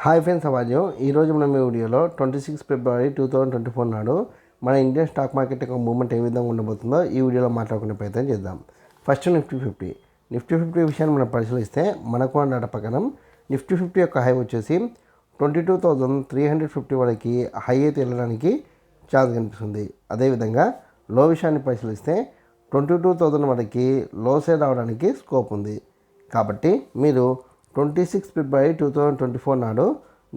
Hi friends, అవాజు ఈరోజు మనం ఈ వీడియోలో 26 ఫిబ్రవరి 2024 నాడు మన ఇండియన్ స్టాక్ మార్కెట్ యొక్క మూవ్మెంట్ ఏ విధంగా ఉండబోతుందో ఈ వీడియోలో మాట్లాడుకునే ప్రయత్నం చేద్దాం. ఫస్ట్ నిఫ్టీ ఫిఫ్టీ విషయాన్ని మనం పరిశీలిస్తే మనకు డేటా ప్రకారం నిఫ్టీ 50 యొక్క హై వచ్చేసి 22,350 వరకు హై అయితే వెళ్ళడానికి ఛాన్స్ కనిపిస్తుంది. అదేవిధంగా లో విషయాన్ని పరిశీలిస్తే 22,000 వరకు లో సైడ్ రావడానికి స్కోప్ ఉంది. కాబట్టి మీరు 26 ఫిబ్రవరి 2024 నాడు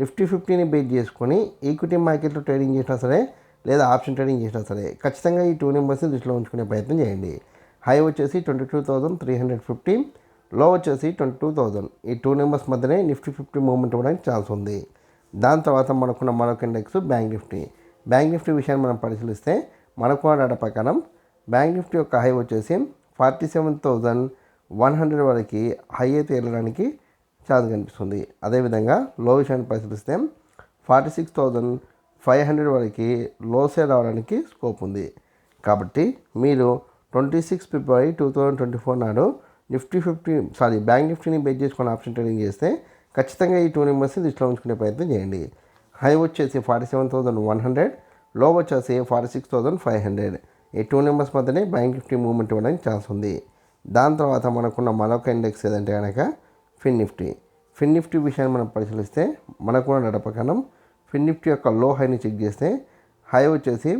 నిఫ్టీ 50ని బేస్ చేసుకొని ఈక్విటీ మార్కెట్లో ట్రేడింగ్ చేసినా సరే లేదా ఆప్షన్ ట్రేడింగ్ చేసినా సరే ఖచ్చితంగా ఈ 2 నెంబర్స్ని దృష్టిలో ఉంచుకునే ప్రయత్నం చేయండి. హై వచ్చేసి 22,350, లో వచ్చేసి 22,000. ఈ 2 నెంబర్స్ మధ్యనే నిఫ్టీ 50 మూవ్మెంట్ అవ్వడానికి ఛాన్స్ ఉంది. దాని తర్వాత మనకున్న మరొక ఇండెక్స్ బ్యాంక్ నిఫ్టీ విషయాన్ని మనం పరిశీలిస్తే మనకున్న డేటా ప్రకారం బ్యాంక్ నిఫ్టీ యొక్క హై వచ్చేసి 47,100 వరకు హై అయితే వెళ్ళడానికి ఛాన్స్ కనిపిస్తుంది. అదేవిధంగా లో విషయాన్ని పరిశీలిస్తే 46,500 వరకు లో సైడ్ రావడానికి స్కోప్ ఉంది. కాబట్టి మీరు 26 ఫిబ్రవరి 2024 నాడు బ్యాంక్ నిఫ్టీని బేస్ చేసుకొని ఆప్షన్ ట్రేడింగ్ చేస్తే ఖచ్చితంగా ఈ 2 నెంబర్స్ని దృష్టిలో ఉంచుకునే ప్రయత్నం చేయండి. హై వచ్చేసి 47,100, లో వచ్చేసి 46,500. ఈ 2 నెంబర్స్ మధ్యనే బ్యాంక్ నిఫ్టీ మూవ్మెంట్ ఇవ్వడానికి ఛాన్స్ ఉంది. దాని తర్వాత మనకున్న మరొక ఇండెక్స్ ఏదంటే కనుక ఫిన్ నిఫ్టీ విషయాన్ని మనం పరిశీలిస్తే మనకున్న డేటా ప్రకారం ఫిన్ నిఫ్టీ యొక్క లో హైని చెక్ చేస్తే హై వచ్చేసి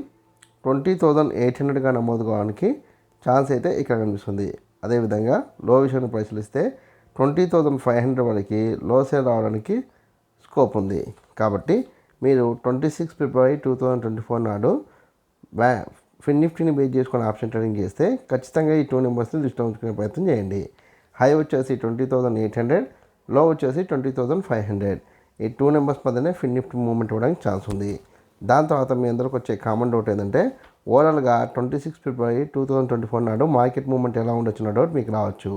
20,800గా నమోదు కావడానికి ఛాన్స్ అయితే ఇక్కడ కనిపిస్తుంది. అదేవిధంగా లో విషయాన్ని పరిశీలిస్తే 20,500 వరకు లో సేల్ రావడానికి స్కోప్ ఉంది. కాబట్టి మీరు 26 ఫిబ్రవరి 2024 నాడు ఫిన్ నిఫ్టీని బేస్ చేసుకొని ఆప్షన్ ట్రేడింగ్ చేస్తే ఖచ్చితంగా ఈ 2 నెంబర్స్ని దృష్టిలో ఉంచుకునే ప్రయత్నం చేయండి. హై వచ్చేసి 20,800, లో వచ్చేసి 20,500. ఈ 2 నెంబర్స్ మధ్యనే ఫిన్ నిఫ్టీ మూవ్మెంట్ ఇవ్వడానికి ఛాన్స్ ఉంది. దాని తర్వాత మీ అందరికి వచ్చే కామన్ డౌట్ ఏంటంటే ఓవరాల్గా 26 ఫిబ్రవరి 2024 నాడు మార్కెట్ మూవ్మెంట్ ఎలా ఉండొచ్చిన డౌట్ మీకు రావచ్చు.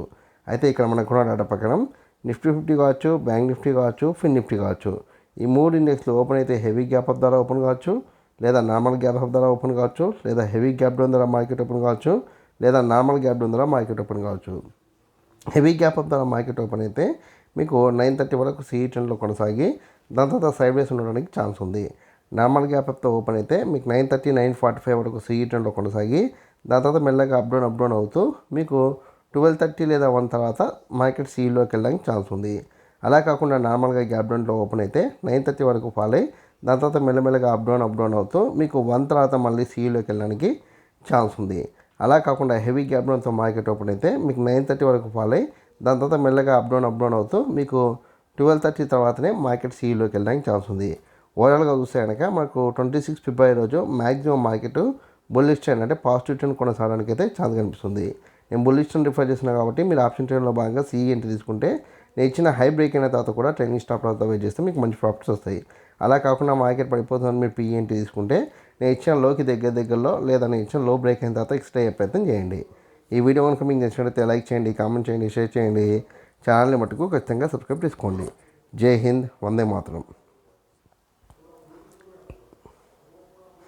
అయితే ఇక్కడ మనకున్న డేటా ప్రకారం నిఫ్టీ 50 కావచ్చు, బ్యాంక్ నిఫ్టీ కావచ్చు, ఫిన్ నిఫ్టీ కావచ్చు, ఈ 3 ఇండెక్స్లు ఓపెన్ అయితే హెవీ గ్యాప్ అప్ ద్వారా ఓపెన్ కావచ్చు, లేదా నార్మల్ గ్యాప్ అప్ ద్వారా ఓపెన్ కావచ్చు, లేదా హెవీ గ్యాప్ డౌన్ ద్వారా మార్కెట్ ఓపెన్ కావచ్చు, లేదా నార్మల్ గ్యాప్ డౌన్ ద్వారా మార్కెట్ ఓపెన్ కావచ్చు. హెవీ గ్యాప్ అప్ ద్వారా మార్కెట్ ఓపెన్ అయితే మీకు 9:30 వరకు సిఈ ట్రెండ్లో కొనసాగి దాని తర్వాత సైడ్ వేస్ ఉండడానికి ఛాన్స్ ఉంది. నార్మల్ గ్యాప్ అప్తో ఓపెన్ అయితే మీకు 9:30, 9:45 వరకు సిఈ ట్రెండ్లో కొనసాగి దాని తర్వాత మెల్లగా అప్ డౌన్ అవుతూ మీకు 12:30 లేదా 1 తర్వాత మార్కెట్ సిఈలోకి వెళ్ళడానికి ఛాన్స్ ఉంది. అలా కాకుండా నార్మల్గా గ్యాప్ డౌన్లో ఓపెన్ అయితే 9:30 వరకు ఫాల్ అయ్యి దాని తర్వాత మెల్లమెల్లగా అప్ డౌన్ అవుతూ మీకు 1 తర్వాత మళ్ళీ సిఈలోకి వెళ్ళడానికి ఛాన్స్ ఉంది. అలా కాకుండా హెవీ గ్యాప్ డౌన్తో మార్కెట్ ఓపెన్ అయితే మీకు 9:30 వరకు ఫాల్ అయ్యి దాని తర్వాత మెల్లగా అప్ డౌన్ అవుతూ మీకు 12:30 తర్వాతనే మార్కెట్ సిఈలోకి వెళ్ళడానికి ఛాన్స్ ఉంది. ఓవరాల్గా చూస్తే కనుక మనకు 26 ఫిబ్రవరి రోజు మ్యాక్సిమం మార్కెట్ బుల్లిష్ ట్రెండ్ అంటే పాజిటివ్ ట్రెండ్ కొనసాగడానికి అయితే ఛాన్స్ కనిపిస్తుంది. నేను బుల్లిష్ ట్రెండ్ రిఫర్ చేసిన కాబట్టి మీరు ఆప్షన్ ట్రెండ్లో భాగంగా సిఈ ఎంట్రీ తీసుకుంటే నేను ఇచ్చిన హై బ్రేక్ అయిన తర్వాత కూడా ట్రెండింగ్ స్టాప్ లాస్తో వెయిట్ చేస్తే మీకు మంచి ప్రాఫిట్స్ వస్తాయి. అలా కాకుండా మార్కెట్ పడిపోతుందని మీరు పిఈ ఎంట్రీ తీసుకుంటే నేను ఇచ్చిన లోకి దగ్గరలో లేదా నేను ఇచ్చిన లో బ్రేక్ అయిన తర్వాత ఎక్స్ట్రా అయ్యే ప్రయత్నం చేయండి. ఈ వీడియో కనుక మీకు నచ్చినట్లయితే లైక్ చేయండి, కామెంట్ చేయండి, షేర్ చేయండి. ఛానల్ని మటుకు ఖచ్చితంగా సబ్స్క్రైబ్ చేసుకోండి. జై హింద్, వందే మాతరం.